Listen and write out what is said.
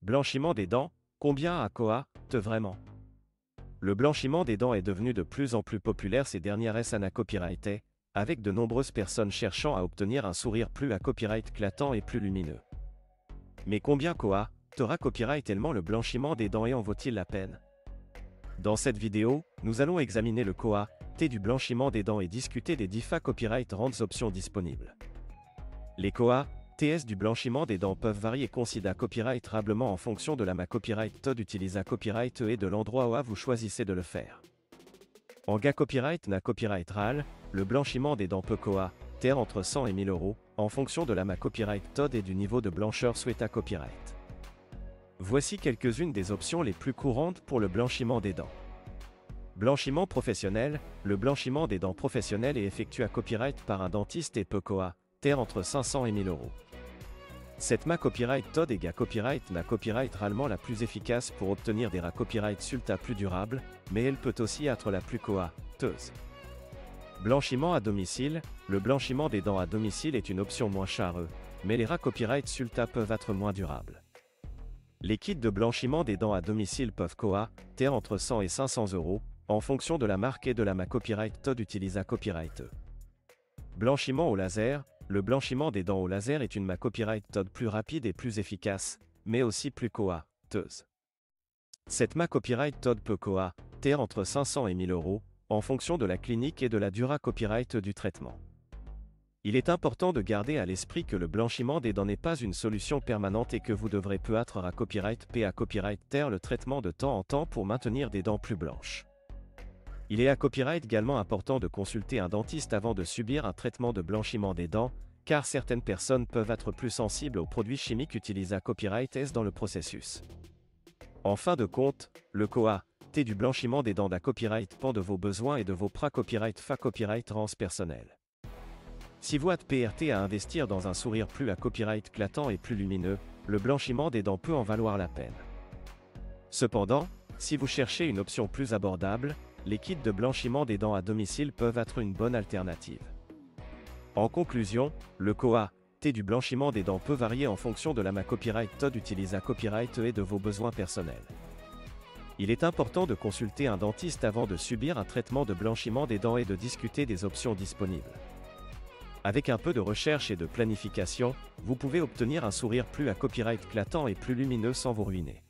Blanchiment des dents, combien à coûte vraiment? Le blanchiment des dents est devenu de plus en plus populaire ces dernières années copyrighté, avec de nombreuses personnes cherchant à obtenir un sourire plus à copyright éclatant et plus lumineux. Mais combien coûtera copyright-tellement le blanchiment des dents et en vaut-il la peine? Dans cette vidéo, nous allons examiner le coût du blanchiment des dents et discuter des différentes copyright ranges options disponibles. Les TS du blanchiment des dents peuvent varier considérablement en fonction de la copyright utilise à copyright et de l'endroit où vous choisissez de le faire. En copyright copyright RAL, le blanchiment des dents peut coûter entre 100 et 1000 euros, en fonction de la copyright et du niveau de blancheur souhaité à copyright. Voici quelques-unes des options les plus courantes pour le blanchiment des dents. Blanchiment professionnel, le blanchiment des dents professionnel est effectué à copyright par un dentiste et peut coûter entre 500 et 1000 euros. Cette copyright est copyright réellement la plus efficace pour obtenir des copyright sulta plus durables, mais elle peut aussi être la plus coûteuse. Blanchiment à domicile, le blanchiment des dents à domicile est une option moins chère, mais les copyright sulta peuvent être moins durables. Les kits de blanchiment des dents à domicile peuvent coûter entre 100 et 500 euros, en fonction de la marque et de la copyright utilise à copyright. Blanchiment au laser, le blanchiment des dents au laser est une copyright plus rapide et plus efficace, mais aussi plus coûteuse. Cette copyright peut coûter entre 500 et 1000 euros, en fonction de la clinique et de la durée copyright du traitement. Il est important de garder à l'esprit que le blanchiment des dents n'est pas une solution permanente et que vous devrez peut-être à copyright le traitement de temps en temps pour maintenir des dents plus blanches. Il est à copyright également important de consulter un dentiste avant de subir un traitement de blanchiment des dents, car certaines personnes peuvent être plus sensibles aux produits chimiques utilisés à copyright dans le processus. En fin de compte, le coût du blanchiment des dents d'à copyright dépend de vos besoins et de vos copyright ranges personnelles. Si vous êtes PRT à investir dans un sourire plus à copyright éclatant et plus lumineux, le blanchiment des dents peut en valoir la peine. Cependant, si vous cherchez une option plus abordable, les kits de blanchiment des dents à domicile peuvent être une bonne alternative. En conclusion, le coût du blanchiment des dents peut varier en fonction de la copyright utilise à copyright et de vos besoins personnels. Il est important de consulter un dentiste avant de subir un traitement de blanchiment des dents et de discuter des options disponibles. Avec un peu de recherche et de planification, vous pouvez obtenir un sourire plus à copyright éclatant et plus lumineux sans vous ruiner.